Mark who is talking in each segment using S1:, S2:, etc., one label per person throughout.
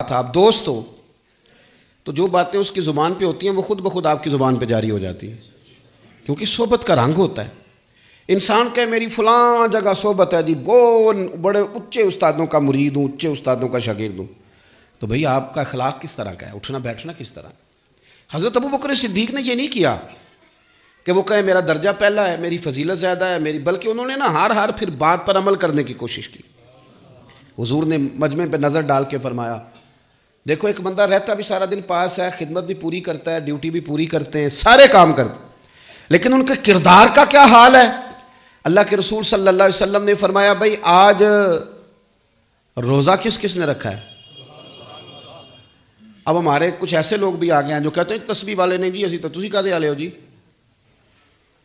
S1: ساتھ آپ دوست ہو تو جو باتیں اس کی زبان پہ ہوتی ہیں وہ خود بخود آپ کی زبان پہ جاری ہو جاتی ہیں، کیونکہ صحبت کا رنگ ہوتا ہے۔ انسان کہ میری فلاں جگہ صحبت ہے جی، وہ بڑے اونچے استادوں کا مرید ہوں، اونچے استادوں کا شاگرد ہوں، تو بھئی آپ کا اخلاق کس طرح کا ہے، اٹھنا بیٹھنا کس طرح؟ حضرت ابو بکر صدیق نے یہ نہیں کیا کہ وہ کہے میرا درجہ پہلا ہے، میری فضیلت زیادہ ہے میری، بلکہ انہوں نے نا ہر پھر بات پر عمل کرنے کی کوشش کی۔ حضور نے مجمع پہ نظر ڈال کے فرمایا دیکھو ایک بندہ رہتا بھی سارا دن پاس ہے، خدمت بھی پوری کرتا ہے، ڈیوٹی بھی پوری کرتے ہیں، سارے کام کرتے ہیں، لیکن ان کے کردار کا کیا حال ہے؟ اللہ کے رسول صلی اللہ علیہ وسلم نے فرمایا بھئی آج روزہ کس نے رکھا ہے؟ اب ہمارے کچھ ایسے لوگ بھی آ گئے ہیں جو کہتے ہیں تسبیح والے نہیں جی، اسی تو تسی کہتے والے ہو جی،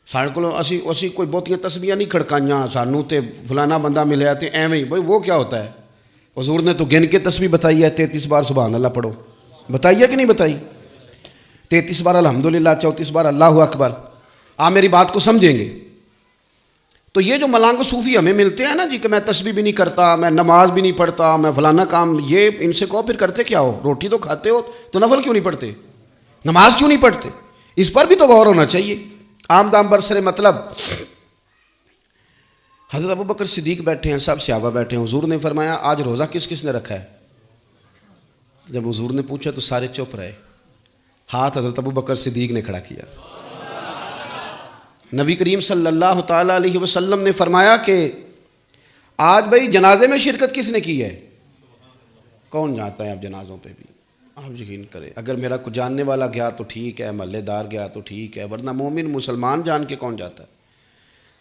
S1: سارے کو اسی کوئی بہتیاں تسبیحاں نہیں کھڑکائیاں، سانوں تے فلانا بندہ ملیا تے ایویں ہی، بھئی وہ کیا ہوتا ہے؟ حضور نے تو گن کے تسبیح بتائی ہے، 33 بار سبحان اللہ پڑھو، بتائی ہے کہ نہیں بتائی؟ 33 بار الحمدللہ، 34 بار اللہ اکبر۔ آپ میری بات کو سمجھیں گے تو یہ جو ملانگ صوفی ہمیں ملتے ہیں نا جی کہ میں تسبیح بھی نہیں کرتا، میں نماز بھی نہیں پڑھتا، میں فلانا کام، یہ ان سے کہو پھر کرتے کیا ہو؟ روٹی تو کھاتے ہو تو نفل کیوں نہیں پڑھتے؟ نماز کیوں نہیں پڑھتے؟ اس پر بھی تو غور ہونا چاہیے۔ عام دام برسر مطلب حضرت ابو بکر صدیق بیٹھے ہیں، سب صحابہ بیٹھے ہیں، حضور نے فرمایا آج روزہ کس نے رکھا ہے؟ جب حضور نے پوچھا تو سارے چپ رہے، ہاتھ حضرت ابو بکر صدیق نے کھڑا کیا۔ نبی کریم صلی اللہ تعالیٰ علیہ وسلم نے فرمایا کہ آج بھئی جنازے میں شرکت کس نے کی ہے؟ کون جاتا ہے آپ جنازوں پہ بھی؟ آپ یقین کریں اگر میرا کوئی جاننے والا گیا تو ٹھیک ہے، محلے دار گیا تو ٹھیک ہے، ورنہ مومن مسلمان جان کے کون جاتا ہے؟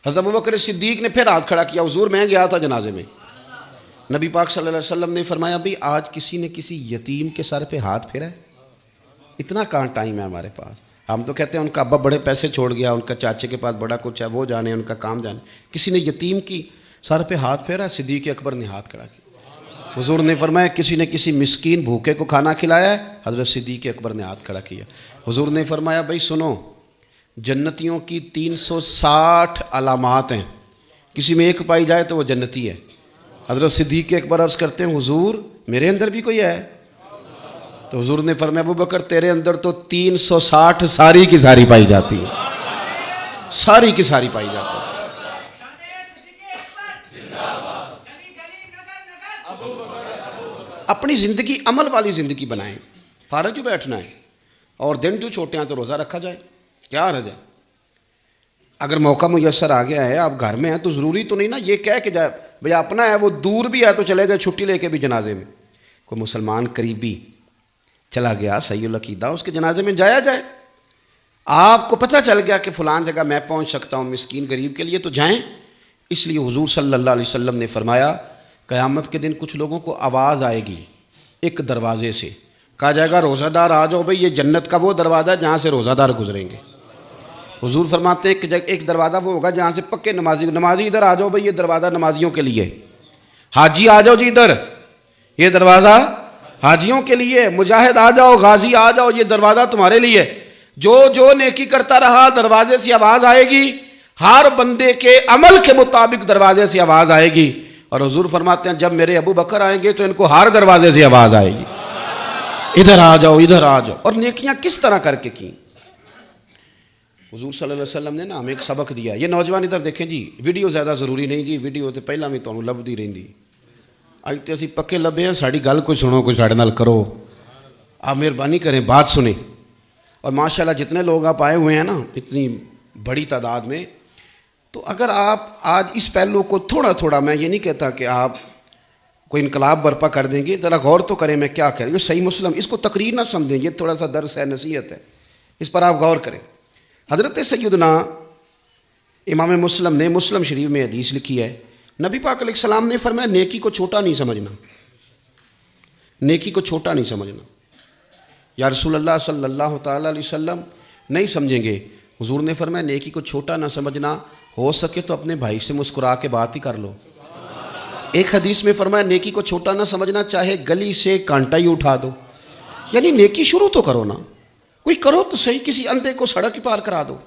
S1: حضرت ابو بکر صدیق نے پھر ہاتھ کھڑا کیا، حضور میں گیا تھا جنازے میں۔ نبی پاک صلی اللہ علیہ وسلم نے فرمایا بھئی آج کسی نے کسی یتیم کے سر پہ ہاتھ پھیرا ہے؟ اتنا کہاں ٹائم ہے ہمارے پاس؟ ہم تو کہتے ہیں ان کا ابا بڑے پیسے چھوڑ گیا، ان کا چاچے کے پاس بڑا کچھ ہے، وہ جانے ان کا کام جانے، کسی نے یتیم کی سر پہ ہاتھ پھیرا؟ صدیق اکبر نے ہاتھ کھڑا کیا۔ حضور نے فرمایا کسی نے کسی مسکین بھوکے کو کھانا کھلایا ہے؟ حضرت صدیق اکبر نے ہاتھ کھڑا کیا۔ حضور نے فرمایا بھائی سنو، جنتیوں کی 360 علامات ہیں، کسی میں ایک پائی جائے تو وہ جنتی ہے۔ حضرت صدیق اکبر عرض کرتے ہیں حضور میرے اندر بھی کوئی ہے؟ تو حضور نے فرمایا ابو بکر تیرے اندر تو 360 ساری کی ساری پائی جاتی ہے، ساری کی ساری پائی جاتی ہے۔ اپنی زندگی عمل والی زندگی بنائیں، فارغ جو بیٹھنا ہے، اور دن جو چھوٹے ہیں تو روزہ رکھا جائے، کیا حرج ہے؟ اگر موقع میسر آ گیا ہے آپ گھر میں ہیں تو ضروری تو نہیں نا یہ کہہ کہ جائے بھئی اپنا ہے وہ دور بھی ہے تو چلے گئے چھٹی لے کے بھی جنازے میں، کوئی مسلمان قریبی چلا گیا صحیح العقیدہ اس کے جنازے میں جایا جائے۔ آپ کو پتہ چل گیا کہ فلان جگہ میں پہنچ سکتا ہوں مسکین غریب کے لیے تو جائیں۔ اس لیے حضور صلی اللہ علیہ وسلم نے فرمایا قیامت کے دن کچھ لوگوں کو آواز آئے گی ایک دروازے سے، کہا جائے گا روزہ دار آ جاؤ بھئی یہ جنت کا وہ دروازہ ہے جہاں سے روزہ دار گزریں گے۔ حضور فرماتے ہیں کہ ایک دروازہ وہ ہوگا جہاں سے پکے نمازی ادھر آ جاؤ بھئی یہ دروازہ نمازیوں کے لیے، حاجی آ جاؤ جی ادھر یہ دروازہ حاجیوں کے لیے، مجاہد آ جاؤ، غازی آ جاؤ یہ دروازہ تمہارے لیے۔ جو نیکی کرتا رہا دروازے سے آواز آئے گی، ہر بندے کے عمل کے مطابق دروازے سے آواز آئے گی۔ اور حضور فرماتے ہیں جب میرے ابو بکر آئیں گے تو ان کو ہر دروازے سے آواز آئے گی، ادھر آ جاؤ ادھر آ جاؤ۔ اور نیکیاں کس طرح کر کے کی؟ حضور صلی اللہ علیہ وسلم نے نا ہمیں ایک سبق دیا۔ یہ نوجوان ادھر دیکھیں جی، ویڈیو زیادہ ضروری نہیں جی، ویڈیو تو پہلا بھی تمہیں لبھی رہی، اج تو اسی پکے لبے ہیں، ساری گل کوئی سنو کوئی ساڑھے نال کرو، آپ مہربانی کریں بات سنیں۔ اور ماشاءاللہ جتنے لوگ آپ آئے ہوئے ہیں نا اتنی بڑی تعداد میں، تو اگر آپ آج اس پہلو کو تھوڑا تھوڑا، میں یہ نہیں کہتا کہ آپ کوئی انقلاب برپا کر دیں گے، ذرا غور تو کریں میں کیا کہہ رہا ہوں، یہ صحیح مسلم، اس کو تقریر نہ سمجھیں، یہ تھوڑا سا درس ہے نصیحت ہے، اس پر آپ غور کریں۔ حضرت سیدنا امام مسلم نے مسلم شریف میں حدیث لکھی ہے، نبی پاک علیہ السلام نے فرمایا نیکی کو چھوٹا نہیں سمجھنا، نیکی کو چھوٹا نہیں سمجھنا۔ یا رسول اللہ صلی اللہ تعالیٰ علیہ وسلم نہیں سمجھیں گے، حضور نے فرمایا نیکی کو چھوٹا نہ سمجھنا، ہو سکے تو اپنے بھائی سے مسکرا کے بات ہی کر لو۔ ایک حدیث میں فرمایا نیکی کو چھوٹا نہ سمجھنا، چاہے گلی سے کانٹا ہی اٹھا دو، یعنی نیکی شروع تو کرو نا، کوئی کرو تو صحیح، کسی اندھے کو سڑک پار کرا دو،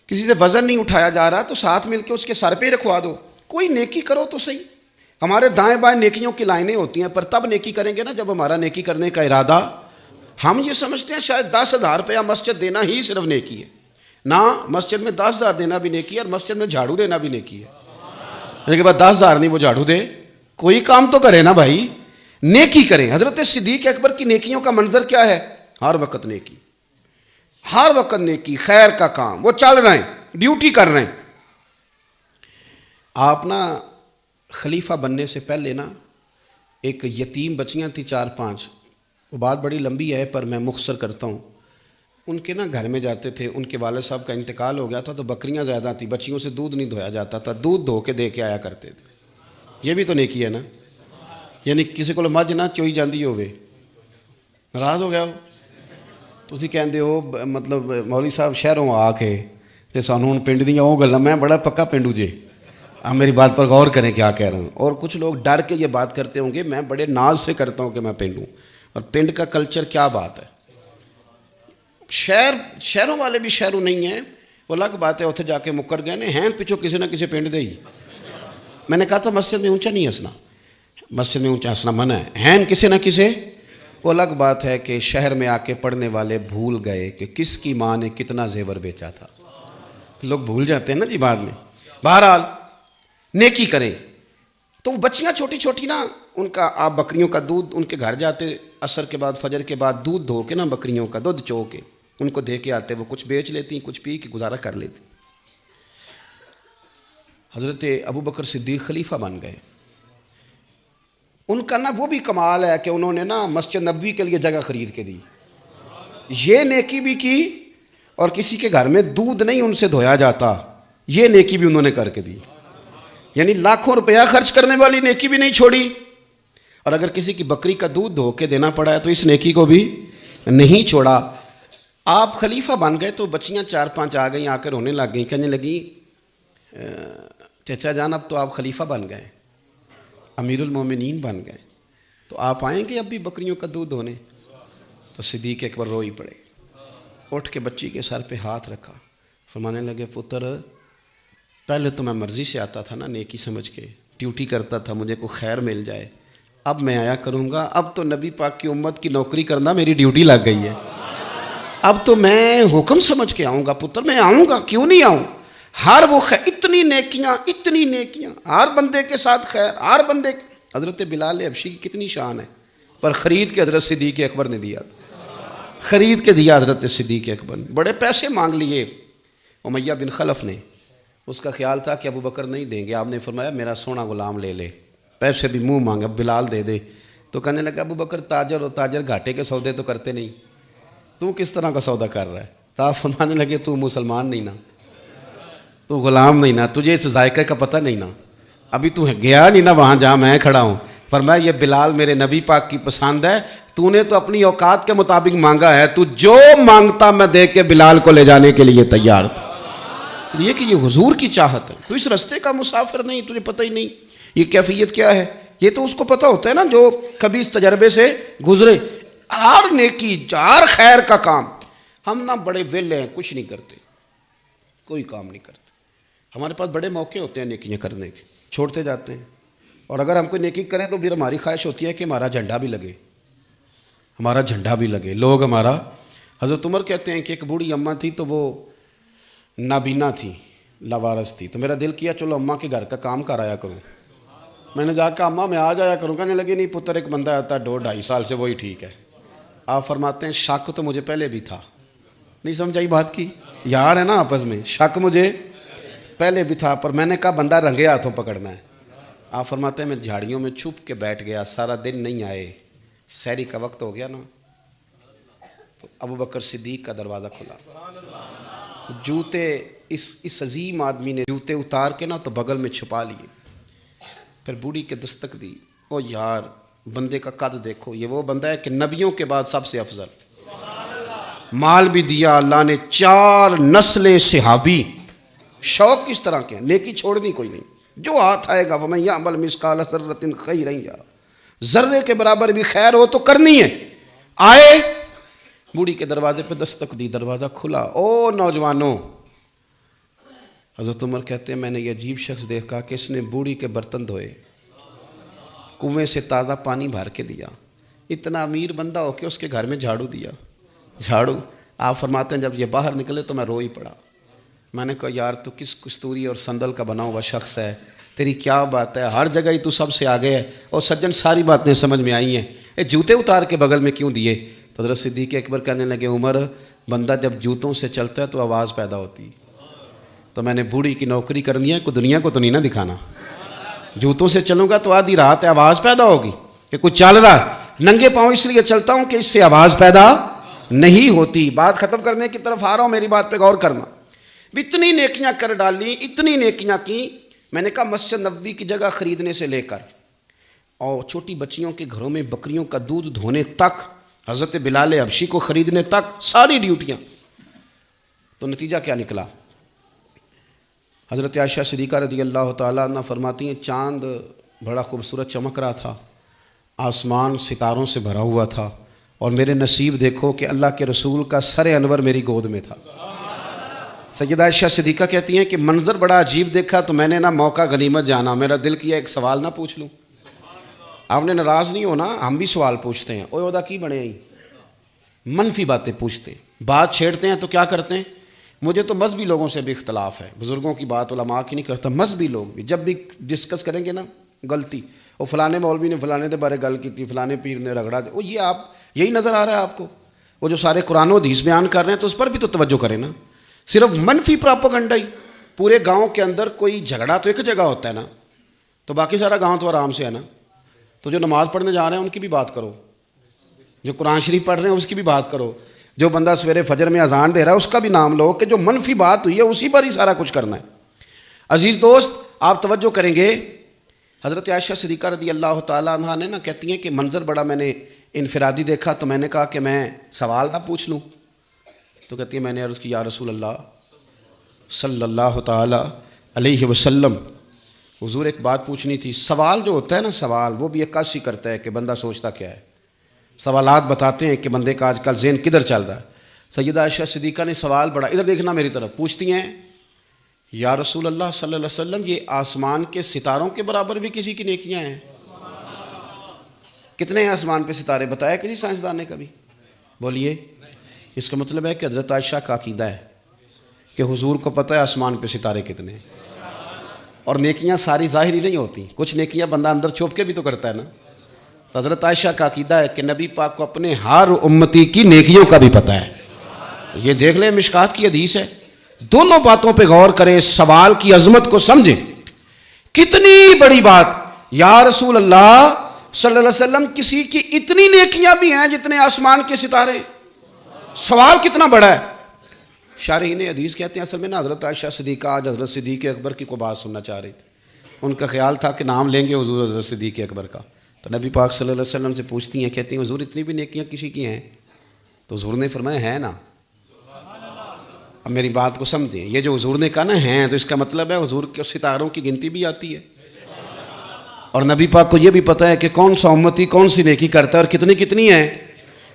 S1: کسی سے وزن نہیں اٹھایا جا رہا تو ساتھ مل کے اس کے سر پہ رکھوا دو، کوئی نیکی کرو تو صحیح۔ ہمارے دائیں بائیں نیکیوں کی لائنیں ہوتی ہیں، پر تب نیکی کریں گے نا جب ہمارا نیکی کرنے کا ارادہ، ہم یہ سمجھتے ہیں شاید 10,000 روپیہ مسجد دینا ہی صرف نیکی ہے. نہ، مسجد میں 10,000 دینا بھی نیکی ہے، اور مسجد میں جھاڑو دینا بھی نیکی ہے. لیکن بعد 10,000 نہیں وہ جھاڑو دے، کوئی کام تو کرے نا بھائی، نیکی کریں. حضرت صدیق اکبر کی نیکیوں کا منظر کیا ہے؟ ہر وقت نیکی، ہر وقت نیکی، خیر کا کام، وہ چل رہے ہیں، ڈیوٹی کر رہے ہیں. آپ نا خلیفہ بننے سے پہلے نا ایک یتیم بچیاں تھیں 4-5، وہ بات بڑی لمبی ہے پر میں مختصر کرتا ہوں. ان کے نا گھر میں جاتے تھے، ان کے والد صاحب کا انتقال ہو گیا تھا تو بکریاں زیادہ تھیں، بچیوں سے دودھ نہیں دھویا جاتا تھا، دودھ دھو کے دے کے آیا کرتے تھے. یہ بھی تو نیکی ہے نا. یعنی کسی کو مجھ نہ چوئی جاندی ہوئے، ناراض ہو گیا ہو، تسی کہندے ہو مطلب مولوی صاحب شہروں آ کے تے سانوں ہن پنڈ دیاں وہ گلاں، میں بڑا پکا پنڈو جے، آپ میری بات پر غور کریں کیا کہہ رہا ہوں. اور کچھ لوگ ڈر کے یہ بات کرتے ہوں گے، میں بڑے ناز سے کرتا ہوں کہ میں پنڈ ہوں. اور پنڈ کا کلچر کیا بات ہے، شہروں والے بھی شہروں نہیں ہیں، وہ الگ بات ہے. اتنے جا کے مکر گئے نے ہیں پچھو کسی نہ کسی پنڈ دے ہی. میں نے کہا تھا مسجد میں اونچا نہیں ہنسنا، مسجد میں اونچا ہنسنا منع ہے. ہیں کسی نہ کسی، وہ الگ بات ہے کہ شہر میں آ کے پڑھنے والے بھول گئے کہ کس کی ماں نے کتنا زیور بیچا تھا. لوگ بھول جاتے ہیں نا جی بعد میں. بہرحال نیکی کریں. تو وہ بچیاں چھوٹی چھوٹی نا، ان کا آپ بکریوں کا دودھ ان کے گھر جاتے عصر کے بعد فجر کے بعد، دودھ دھو کے نا بکریوں کا دودھ چو کے ان کو دے کے آتے، وہ کچھ بیچ لیتی، کچھ پی کے گزارا کر لیتی. حضرت ابو بکر صدیق خلیفہ بن گئے. ان کا نا وہ بھی کمال ہے کہ انہوں نے نا مسجد نبوی کے لیے جگہ خرید کے دی. یہ نیکی بھی کی، اور کسی کے گھر میں دودھ نہیں ان سے دھویا جاتا، یہ نیکی بھی انہوں نے کر کے دی. یعنی لاکھوں روپیہ خرچ کرنے والی نیکی بھی نہیں چھوڑی. اور اگر کسی کی بکری کا دودھ دھو کے دینا پڑا ہے تو اس نیکی کو بھی نہیں چھوڑا. آپ خلیفہ بن گئے تو بچیاں 4-5 آ گئیں، آ کر رونے لگ گئیں، کہنے لگیں چچا جان اب تو آپ خلیفہ بن گئے، امیر المومنین بن گئے، تو آپ آئیں گے اب بھی بکریوں کا دودھ دھونے؟ تو صدیق اکبر رو ہی پڑے. اٹھ کے بچی کے سر پہ ہاتھ رکھا، فرمانے لگے پتر پہلے تو میں مرضی سے آتا تھا نا، نیکی سمجھ کے ڈیوٹی کرتا تھا، مجھے کوئی خیر مل جائے، اب میں آیا کروں گا. اب تو نبی پاک کی امت کی نوکری کرنا میری ڈیوٹی لگ گئی ہے، اب تو میں حکم سمجھ کے آؤں گا. پتر میں آؤں گا، کیوں نہیں آؤں. ہر وہ اتنی نیکیاں ہر بندے کے ساتھ خیر، ہر بندے. حضرت بلال حبشی کی کتنی شان ہے، پر خرید کے حضرت صدیق اکبر نے دیا، خرید کے دیا حضرت صدیق اکبر نے. بڑے پیسے مانگ لیے امیہ بن خلف نے، اس کا خیال تھا کہ ابو بکر نہیں دیں گے. آپ نے فرمایا میرا سونا غلام لے لے، پیسے بھی منہ مانگے، بلال دے دے. تو کہنے لگا ابو بکر تاجر اور تاجر گھاٹے کے سودے تو کرتے نہیں، تو کس طرح کا سودا کر رہا ہے؟ تو آپ فرمانے لگے تو مسلمان نہیں نا، تو غلام نہیں نا، تجھے اس ذائقے کا پتہ نہیں نا، ابھی تو گیا نہیں نا وہاں جہاں میں کھڑا ہوں. فرمایا یہ بلال میرے نبی پاک کی پسند ہے، تو نے تو اپنی اوقات کے مطابق مانگا ہے، تو جو مانگتا میں دے کے بلال کو لے جانے کے لیے تیار تھا. یہ کہ یہ حضور کی چاہت ہے، تو اس رستے کا مسافر نہیں، تجھے پتہ ہی نہیں یہ کیفیت کیا ہے. یہ تو اس کو پتہ ہوتا ہے نا جو کبھی اس تجربے سے گزرے. ہر نیکی، ہر خیر کا کام. ہم نا بڑے ویلے ہیں، کچھ نہیں کرتے، کوئی کام نہیں کرتے. ہمارے پاس بڑے موقع ہوتے ہیں نیکیاں کرنے کے، چھوڑتے جاتے ہیں. اور اگر ہم کوئی نیکی کریں تو پھر ہماری خواہش ہوتی ہے کہ ہمارا جھنڈا بھی لگے، ہمارا جھنڈا بھی لگے، لوگ ہمارا. حضرت عمر کہتے ہیں کہ ایک بوڑھی اماں تھی تو وہ نابینا تھی، لاوارث تھی. تو میرا دل کیا چلو اماں کے گھر کا کام کر آیا کروں. میں نے جا کے اماں میں آ جایا کروں. کہنے لگے نہیں پتر ایک بندہ آتا ہے 2-2.5 سال سے، وہی ٹھیک ہے. آپ فرماتے ہیں شک تو مجھے پہلے بھی تھا. نہیں سمجھائی بات کی؟ یار ہے نا آپس میں، شک مجھے پہلے بھی تھا، پر میں نے کہا بندہ رنگے ہاتھوں پکڑنا ہے. آپ فرماتے ہیں میں جھاڑیوں میں چھپ کے بیٹھ گیا، سارا دن نہیں آئے، سحری کا وقت ہو گیا نا، تو ابو بکر صدیق کا دروازہ کھلا. جوتے اس عظیم آدمی نے جوتے اتار کے نا تو بغل میں چھپا لیے. پھر بوڑھی کے دستک دی. او یار بندے کا قد دیکھو، یہ وہ بندہ ہے کہ نبیوں کے بعد سب سے افضل. مال بھی دیا اللہ نے، 4 نسلیں صحابی. شوق کس طرح کے ہیں، نیکی چھوڑنی کوئی نہیں، جو ہاتھ آئے گا وَمَن يَعْمَلْ مِثْقَالَ ذَرَّةٍ خَيْرًا يَرَهُ، ذرے کے برابر بھی خیر ہو تو کرنی ہے. آئے بوڑھی کے دروازے پہ دستک دی، دروازہ کھلا. او نوجوانوں، حضرت عمر کہتے ہیں میں نے یہ عجیب شخص دیکھا کہ اس نے بوڑھی کے برتن دھوئے، کنویں سے تازہ پانی بھر کے دیا. اتنا امیر بندہ ہو کے اس کے گھر میں جھاڑو دیا. جھاڑو آپ فرماتے ہیں جب یہ باہر نکلے تو میں رو ہی پڑا. میں نے کہا یار تو کس کستوری اور سندل کا بنا ہوا شخص ہے, تیری کیا بات ہے, ہر جگہ ہی تو سب سے آگے ہے. اور سجن ساری باتیں سمجھ میں آئی ہیں, یہ جوتے اتار کے بغل میں کیوں دیے؟ تو حضرت صدیق اکبر کہنے لگے عمر بندہ جب جوتوں سے چلتا ہے تو آواز پیدا ہوتی ہے. تو میں نے بوڑھی کی نوکری کرنی ہے, کوئی دنیا کو تو نہیں نہ دکھانا. جوتوں سے چلوں گا تو آدھی رات ہے آواز پیدا ہوگی کہ کچھ چل رہا. ننگے پاؤں اس لیے چلتا ہوں کہ اس سے آواز پیدا نہیں ہوتی. بات ختم کرنے کی طرف آ رہا ہوں, میری بات پہ غور کرنا. اتنی نیکیاں کر ڈالی, اتنی نیکیاں کی. میں نے کہا مسجد نبوی کی جگہ خریدنے سے لے کر اور چھوٹی بچیوں کے گھروں میں بکریوں کا دودھ دھونے تک, حضرت بلال حبشی کو خریدنے تک, ساری ڈیوٹیاں. تو نتیجہ کیا نکلا؟ حضرت عائشہ صدیقہ رضی اللہ تعالیٰ عنہ فرماتی ہیں چاند بڑا خوبصورت چمک رہا تھا, آسمان ستاروں سے بھرا ہوا تھا, اور میرے نصیب دیکھو کہ اللہ کے رسول کا سر انور میری گود میں تھا. سیدہ عائشہ صدیقہ کہتی ہیں کہ منظر بڑا عجیب دیکھا تو میں نے نہ موقع غنیمت جانا, میرا دل کیا ایک سوال نہ پوچھ لوں. آپ نے ناراض نہیں ہونا, ہم بھی سوال پوچھتے ہیں. اوہ ادا کی بنے ہیں, منفی باتیں پوچھتے ہیں, بات چھیڑتے ہیں تو کیا کرتے ہیں. مجھے تو مذہبی لوگوں سے بھی اختلاف ہے, بزرگوں کی بات علماء کی نہیں کرتا. مذہبی لوگ بھی جب بھی ڈسکس کریں گے نا غلطی, وہ فلانے مولوی نے فلانے دے بارے گل کی تھی, فلانے پیر نے رگڑا دے, وہ یہ آپ یہی نظر آ رہا ہے آپ کو. وہ جو سارے قرآن و حدیث بیان کر رہے ہیں تو اس پر بھی تو توجہ کریں نا. صرف منفی پراپیگنڈا ہی. پورے گاؤں کے اندر کوئی جھگڑا تو ایک جگہ ہوتا ہے نا, تو باقی سارا گاؤں تو آرام سے ہے نا. تو جو نماز پڑھنے جا رہے ہیں ان کی بھی بات کرو, جو قرآن شریف پڑھ رہے ہیں اس کی بھی بات کرو, جو بندہ سویرے فجر میں اذان دے رہا ہے اس کا بھی نام لو, کہ جو منفی بات ہوئی ہے اسی پر ہی سارا کچھ کرنا ہے. عزیز دوست آپ توجہ کریں گے, حضرت عائشہ صدیقہ رضی اللہ تعالیٰ عنہ نے نا کہتی ہیں کہ منظر بڑا میں نے انفرادی دیکھا تو میں نے کہا کہ میں سوال نہ پوچھ لوں. تو کہتی ہے میں نے عرض کی یا رسول اللہ صلی اللہ تعالیٰ علیہ وسلم, حضور ایک بات پوچھنی تھی. سوال جو ہوتا ہے نا, سوال وہ بھی عکاسی کرتا ہے کہ بندہ سوچتا کیا ہے. سوالات بتاتے ہیں کہ بندے کا آج کل ذہن کدھر چل رہا ہے. سیدہ عائشہ صدیقہ نے سوال بڑا, ادھر دیکھنا میری طرف, پوچھتی ہیں یا رسول اللہ صلی اللہ علیہ وسلم یہ آسمان کے ستاروں کے برابر بھی کسی کی نیکیاں ہیں؟ کتنے ہیں آسمان پہ ستارے بتایا کسی سائنسدان نے کبھی؟ بولیے. اس کا مطلب ہے کہ حضرت عائشہ کا عقیدہ ہے کہ حضور کو پتہ ہے آسمان پہ ستارے کتنے ہیں. اور نیکیاں ساری ظاہری نہیں ہوتی, کچھ نیکیاں بندہ اندر چھپ کے بھی تو کرتا ہے نا. حضرت عائشہ کا عقیدہ ہے کہ نبی پاک کو اپنے ہر امتی کی نیکیوں کا بھی پتہ ہے. یہ دیکھ لیں مشکات کی حدیث ہے. دونوں باتوں پہ غور کریں, سوال کی عظمت کو سمجھیں. کتنی بڑی بات, یا رسول اللہ صلی اللہ علیہ وسلم کسی کی اتنی نیکیاں بھی ہیں جتنے آسمان کے ستارے. سوال کتنا بڑا ہے. شارحین حدیث کہتے ہیں اصل میں نا حضرت عائشہ صدیقہ آج حضرت صدیق اکبر کی کوئی بات سننا چاہ رہی تھی. ان کا خیال تھا کہ نام لیں گے حضور حضرت صدیق اکبر کا. تو نبی پاک صلی اللہ علیہ وسلم سے پوچھتی ہیں, کہتی ہیں حضور اتنی بھی نیکیاں کسی کی ہیں؟ تو حضور نے فرمایا ہے نا. اب میری بات کو سمجھیں, یہ جو حضور نے کہا نا ہیں, تو اس کا مطلب ہے حضور کے ستاروں کی گنتی بھی آتی ہے. اور نبی پاک کو یہ بھی پتہ ہے کہ کون سا امتی کون سی نیکی کرتا ہے اور کتنی کتنی ہے.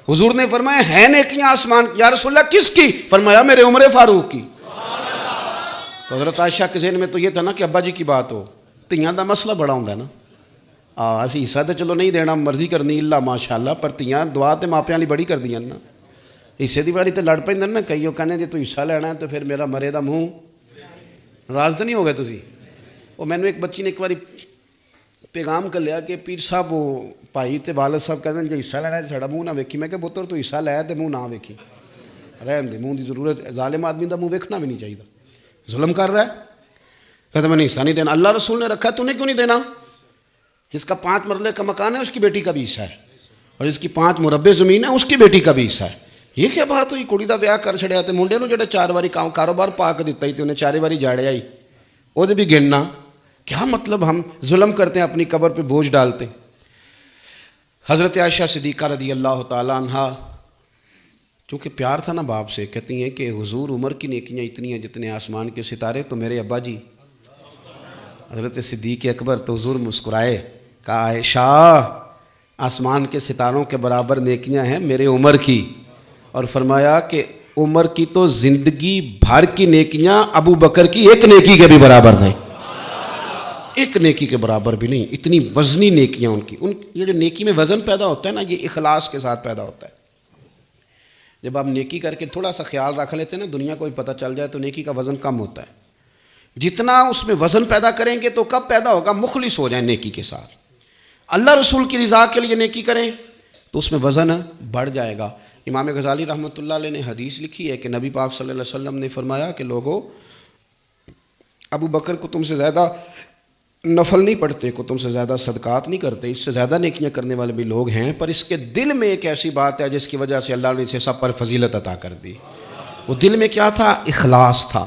S1: حضور نے فرمایا ہے نیکیاں آسمان. یا رسول اللہ کس کی؟ فرمایا میرے عمر فاروق کی. تو حضرت عائشہ کے ذہن میں تو یہ تھا نا کہ ابا جی کی بات ہو, تیاں دا مسئلہ بڑا ہوتا ہے نا. اسی حصہ تو چلو نہیں دینا, مرضی کرنی اللہ ماشاء اللہ, پر تیاں دعا تو ماپیاں لی بڑی کر دیا نا. حصے دی باری تو لڑ پہ نا, کئی وہ کہنے جی تو حصہ لینا ہے تو پھر میرا مرے دا منہ. ناراض تو نہیں ہو گئے تسی؟ وہ میں نے ایک بچی نے ایک باری پیغام کر لیا کہ پیر صاحب وہ بھائی تے والد صاحب کہتے ہیں جی حصہ لینا ہے ساڑا منہ نہ ویکھی. میں کہ پتر تو حصہ لیا تو منہ نہ ویکھی, رہن دے, منہ دی ضرورت. ظالم آدمی دا منہ ویکھنا بھی نہیں چاہیے, ظلم کر رہا ہے. کہتے میں نے حصہ نہیں دینا. اللہ رسول نے رکھا ہے, تو نے کیوں نہیں دینا؟ جس کا 5 مرلے کا مکان ہے اس کی بیٹی کا بھی حصہ ہے, اور جس کی 5 مربع زمین ہے اس کی بیٹی کا بھی حصہ ہے. یہ کیا بات ہوئی؟ کڑی دا بیاہ کر چھڑیا تے منڈے نوں جڑے 4 باری کاروبار پا کے دتا ہی تے انہیں 4 باری جاڑیا ہی, وہ بھی گننا. کیا مطلب ہم ظلم کرتے ہیں, اپنی قبر پہ بوجھ ڈالتے. حضرت عائشہ صدیقہ رضی اللہ تعالیٰ عنہ چونکہ پیار تھا نا باپ سے, کہتی ہیں کہ حضور عمر کی نیکیاں اتنی ہیں جتنے آسمان کے ستارے. تو میرے ابا جی حضرت صدیق اکبر, تو حضور مسکرائے, کہا عائشہ آسمان کے ستاروں کے برابر نیکیاں ہیں میرے عمر کی. اور فرمایا کہ عمر کی تو زندگی بھر کی نیکیاں ابو بکر کی ایک نیکی کے بھی برابر نہیں. ایک نیکی کے برابر بھی نہیں، اتنی وزنی نیکیاں ان کی. یہ جو نیکی میں وزن پیدا ہوتا ہے نا، یہ اخلاص کے ساتھ پیدا ہوتا ہے. جب آپ نیکی کر کے تھوڑا سا خیال رکھ لیتے ہیں نا، دنیا کو بھی پتہ چل جائے، تو نیکی کا وزن کم ہوتا ہے. جتنا اس میں وزن پیدا کریں گے تو کب پیدا ہوگا؟ مخلص ہو جائیں نیکی کے ساتھ، اللہ رسول کی رضا کے لیے نیکی کریں تو اس میں وزن بڑھ جائے گا. امام غزالی رحمۃ اللہ علیہ نے حدیث لکھی ہے کہ نبی پاک صلی اللہ علیہ وسلم نے فرمایا کہ لوگوں، ابو بکر کو تم سے زیادہ نفل نہیں پڑھتے، کو تم سے زیادہ صدقات نہیں کرتے، اس سے زیادہ نیکیاں کرنے والے بھی لوگ ہیں، پر اس کے دل میں ایک ایسی بات ہے جس کی وجہ سے اللہ نے اسے سب پر فضیلت عطا کر دی. وہ دل میں کیا تھا؟ اخلاص تھا،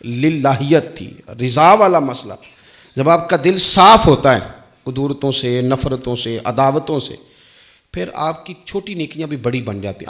S1: للہیت تھی، رضا والا مسئلہ. جب آپ کا دل صاف ہوتا ہے قدورتوں سے، نفرتوں سے، عداوتوں سے، پھر آپ کی چھوٹی نیکیاں بھی بڑی بن جاتی ہیں.